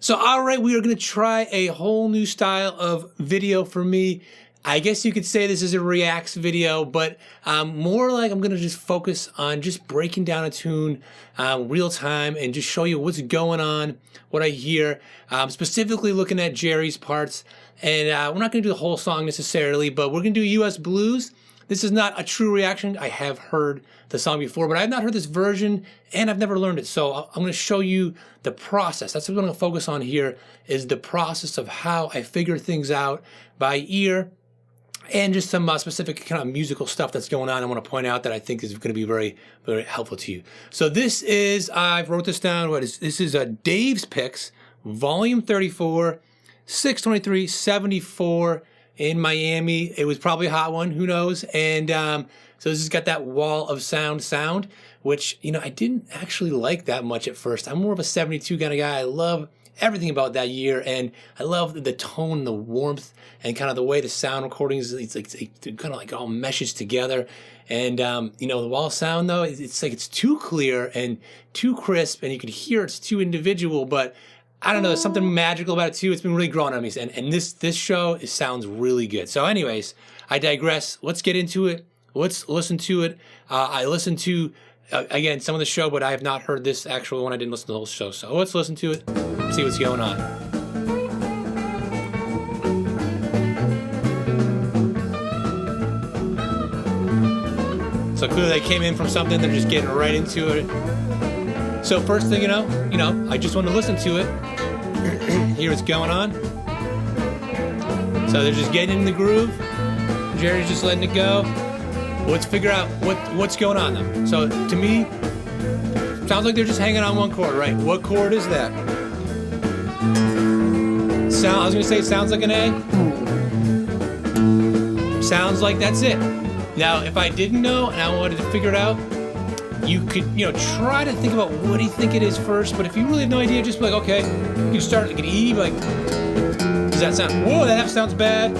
So, all right, we are going to try a whole new style of video for me. I guess you could say this is a reacts video, but more like I'm going to just focus on just breaking down a tune real time and just show you what's going on, what I hear, specifically looking at Jerry's parts. And we're not going to do the whole song necessarily, but we're going to do US Blues. This is not a true reaction. I have heard the song before, but I have not heard this version, and I've never learned it. So I'm going to show you the process. That's what I'm going to focus on here, is the process of how I figure things out by ear, and just some specific kind of musical stuff that's going on I want to point out that I think is going to be very, very helpful to you. So this is, I wrote this down, this is Dave's Picks, Volume 34, 6/23/74 in Miami. It was probably a hot one, who knows? And so this has got that wall of sound, which, you know, I didn't actually like that much at first. I'm more of a 72 kind of guy. I love everything about that year, and I love the tone, the warmth, and kind of the way the sound recordings, it's kind of like all meshes together. And you know, the wall of sound though, it's like it's too clear and too crisp, and you can hear it's too individual, but I don't know, there's something magical about it too. It's been really growing on me, and this show, it sounds really good. So anyways, I digress. Let's get into it. Let's listen to it. I listened to, again, some of the show, but I have not heard this actual one. I didn't listen to the whole show. So let's listen to it, see what's going on. So clearly they came in from something, they're just getting right into it. So first thing you know, I just want to listen to it, hear what's going on. So they're just getting in the groove. Jerry's just letting it go. Let's figure out what's going on though. So to me, sounds like they're just hanging on one chord, right? What chord is that? I was gonna say it sounds like an A. Sounds like that's it. Now, if I didn't know and I wanted to figure it out, you could, try to think about what do you think it is first. But if you really have no idea, just be like, okay, you can start like an E, like, does that sound? Whoa, that sounds bad.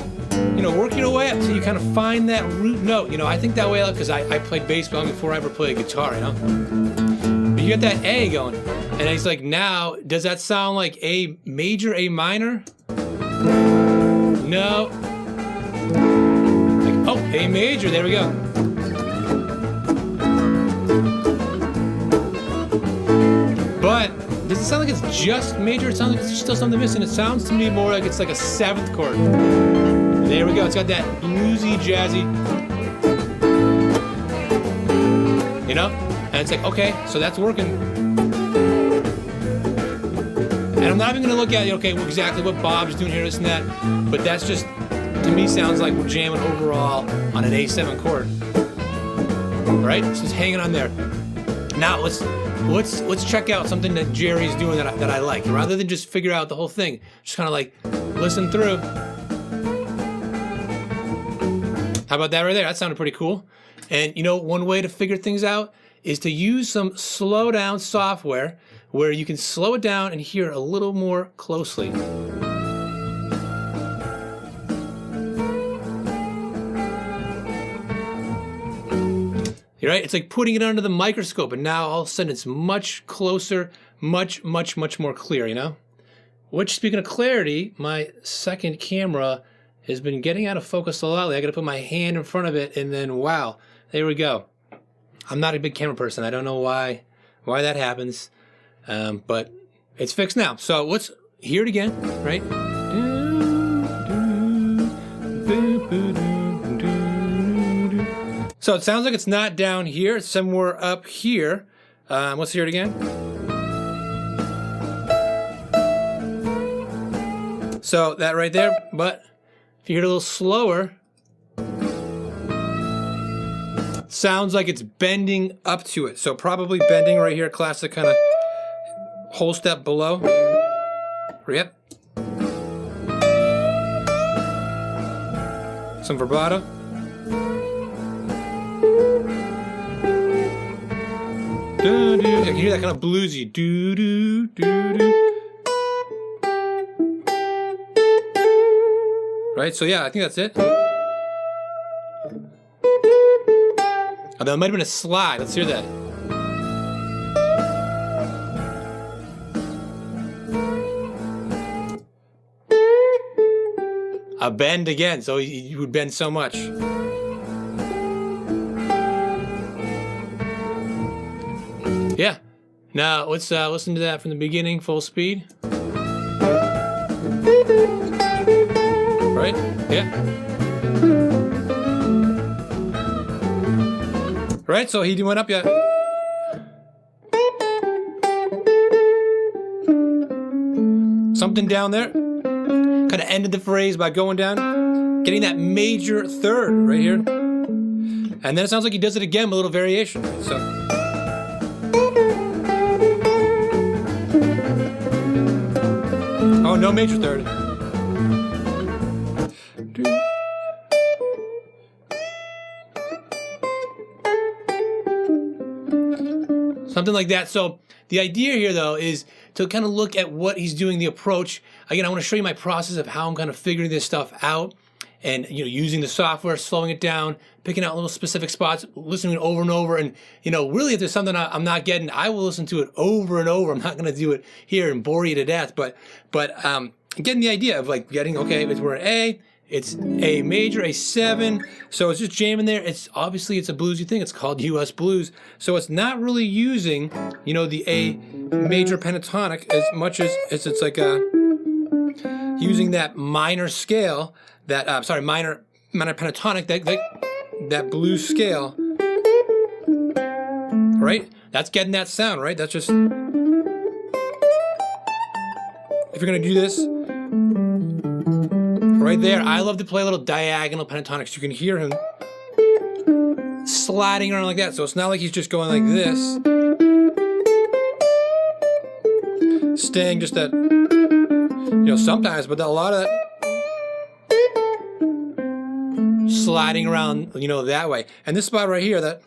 Work your way up until you kind of find that root note. I think that way because I played baseball before I ever played guitar. But you got that A going, and it's like, now, does that sound like A major, A minor? No. Like, oh, A major. There we go. But does it sound like it's just major? It sounds like there's still something missing. It sounds to me more like it's like a 7th chord. There we go. It's got that bluesy, jazzy. And it's like, okay, so that's working. And I'm not even going to look at, okay, well, exactly what Bob's doing here, this and that. But that's just, to me, sounds like we're jamming overall on an A7 chord. Right? So it's hanging on there. Now let's check out something that Jerry's doing that I like. Rather than just figure out the whole thing, just kind of like listen through. How about that right there? That sounded pretty cool. And one way to figure things out is to use some slow down software where you can slow it down and hear a little more closely. Right? It's like putting it under the microscope, and now all of a sudden it's much closer, much more clear, Which, speaking of clarity, my second camera has been getting out of focus a lot. I got to put my hand in front of it, and then wow, there we go. I'm not a big camera person. I don't know why that happens, but it's fixed now. So let's hear it again, right? So it sounds like it's not down here. It's somewhere up here. Let's hear it again. So that right there, but if you hear it a little slower, sounds like it's bending up to it. So probably bending right here, classic kind of whole step below. Yep. Some vibrato. I can hear that kind of bluesy doo doo doo doo. Right, so yeah, I think that's it. Although it might have been a slide. Let's hear that. a bend again. So he would bend so much. Yeah. Now let's listen to that from the beginning, full speed. Right? Yeah. Right, so he went up yet. Something down there. Kind of ended the phrase by going down, getting that major third right here. And then it sounds like he does it again with a little variation. So. Oh, no major third. Something like that. So the idea here, though, is to kind of look at what he's doing, the approach. Again, I want to show you my process of how I'm kind of figuring this stuff out, and using the software, slowing it down, picking out little specific spots, listening over and over. And really, if there's something I'm not getting, I will listen to it over and over. I'm not going to do it here and bore you to death, but getting the idea of like getting, okay, we're at A. It's A major, A7, so it's just jamming there. It's obviously it's a bluesy thing. It's called U.S. blues, so it's not really using, the A major pentatonic as much as it's like using that minor scale, that minor pentatonic, that blues scale, right? That's getting that sound, right? That's just, if you're gonna do this. Right there, I love to play a little diagonal pentatonics. You can hear him sliding around like that. So it's not like he's just going like this. Staying just that, sometimes, but a lot of that sliding around, that way. And this spot right here, that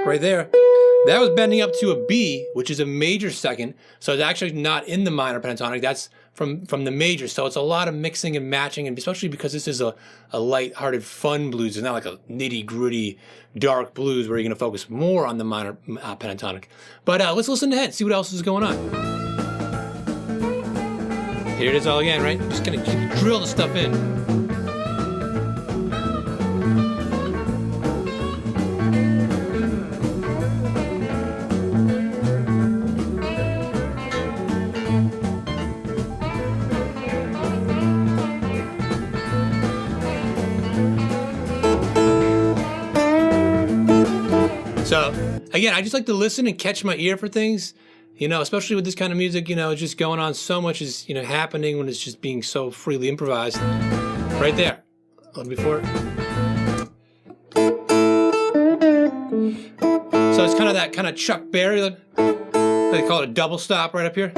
right there, that was bending up to a B, which is a major second. So it's actually not in the minor pentatonic. That's from the major. So it's a lot of mixing and matching, and especially because this is a light-hearted, fun blues. It's not like a nitty-gritty, dark blues where you're going to focus more on the minor pentatonic. But let's listen ahead, see what else is going on. Here it is all again, right? Just going to drill the stuff in. So, again, I just like to listen and catch my ear for things, especially with this kind of music, it's just going on, so much is, happening when it's just being so freely improvised. Right there. A little before. So it's kind of that kind of Chuck Berry, they call it a double stop right up here.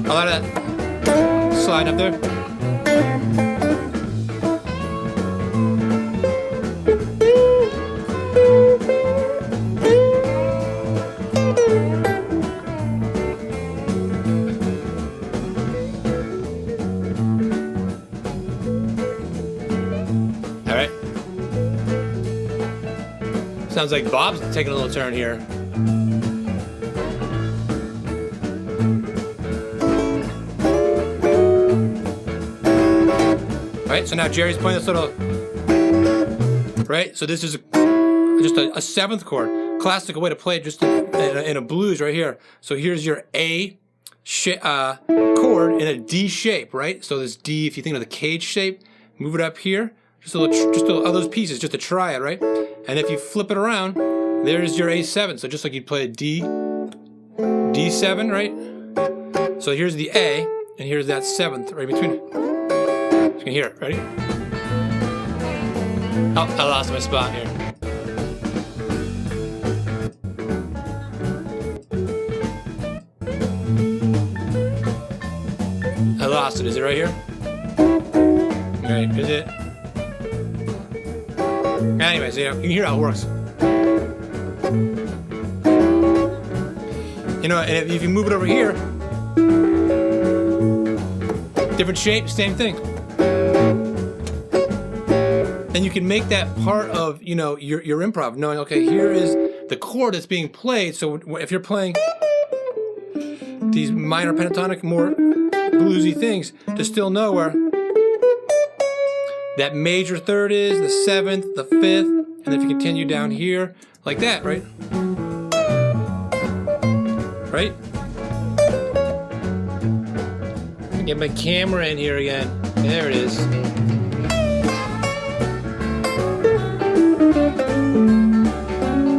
A lot of that slide up there. All right. Sounds like Bob's taking a little turn here. Right, so now Jerry's playing this little, right? So this is just a seventh chord, classical way to play it, just in a blues right here. So here's your A chord in a D shape, right? So this D, if you think of the cage shape, move it up here, just all those pieces, just a triad, right? And if you flip it around, there's your A7. So just like you'd play a D, D7, right? So here's the A, and here's that seventh right between it. You can hear it. Ready? Oh, I lost my spot here. I lost it. Is it right here? Right, is it? Anyways, you can hear how it works. And if you move it over here, different shape, same thing. then you can make that part of, you know, your improv, knowing, okay, here is the chord that's being played. So if you're playing these minor pentatonic, more bluesy things, to still know where that major third is, the seventh, the fifth, and if you continue down here, like that, right? Right? Get my camera in here again. There it is.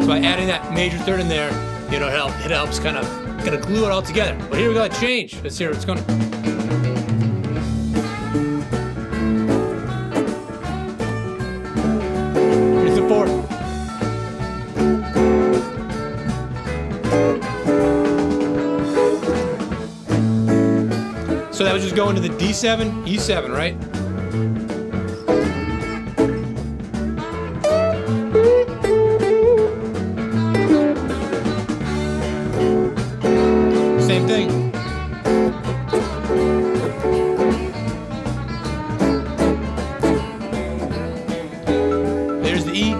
So by adding that major third in there, you know, it helps kind of glue it all together. But here we go, change. Let's hear what's going on. Here's the fourth. So that was just going to the D7, E7, right? Same thing. There's the E.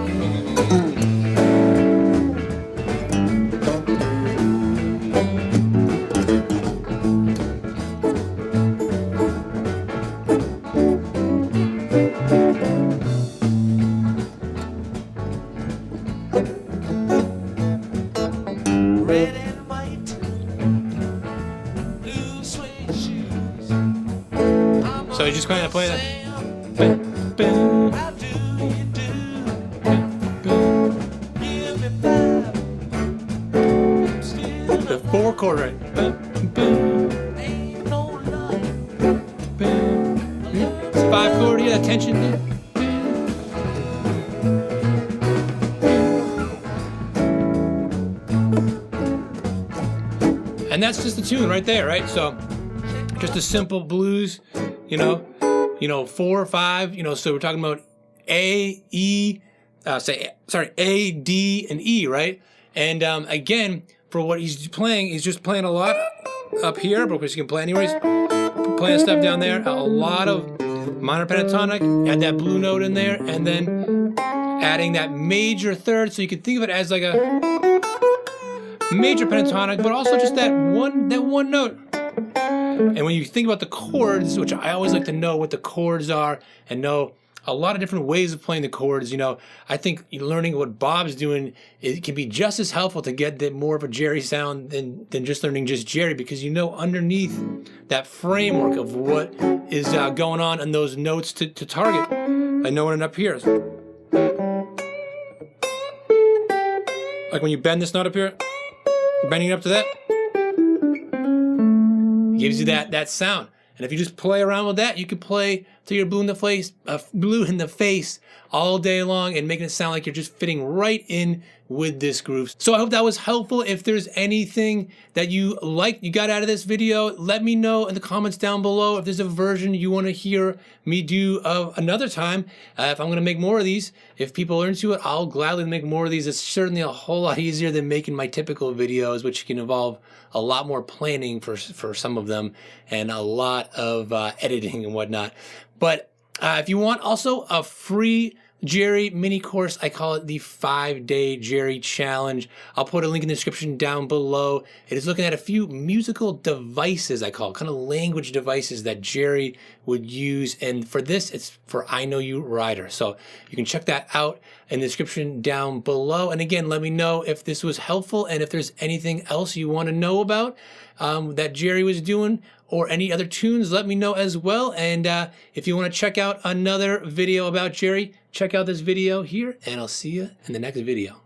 Red and white, blue suede shoes. So you just kind of play that. How do you do? Give me five. Still The four chord, right? ain't no love. It's five chord, yeah, tension there. And that's just the tune right there, right? So just a simple blues, you know, 4 or 5, you know, so we're talking about A, E, A, D, and E, right? And again, for what he's just playing a lot up here, but he can play anyways, playing stuff down there, a lot of minor pentatonic, add that blue note in there, and then adding that major third, so you can think of it as like a major pentatonic, but also just that one note. And when you think about the chords, which I always like to know what the chords are and know a lot of different ways of playing the chords, you know, I think learning what Bob's doing, it can be just as helpful to get more of a Jerry sound than just learning just Jerry, because you know underneath that framework of what is going on and those notes to target. I know it up here. Like when you bend this note up here, bending it up to that, it gives you that sound. And if you just play around with that, you can play till you're blue in the face all day long and making it sound like you're just fitting right in with this groove. So I hope that was helpful. If there's anything that you got out of this video, let me know in the comments down below. If there's a version you want to hear me do another time, if I'm going to make more of these, if people are into it, I'll gladly make more of these. It's certainly a whole lot easier than making my typical videos, which can involve a lot more planning for some of them and a lot of editing and whatnot. But if you want also a free Jerry mini course, I call it the 5-day Jerry challenge. I'll put a link in the description down below. It is looking at a few musical devices, I call it, kind of language devices that Jerry would use. And for this, it's for I Know You Rider. So you can check that out in the description down below. And again, let me know if this was helpful and if there's anything else you want to know about that Jerry was doing, or any other tunes, let me know as well. And if you want to check out another video about Jerry, check out this video here, and I'll see you in the next video.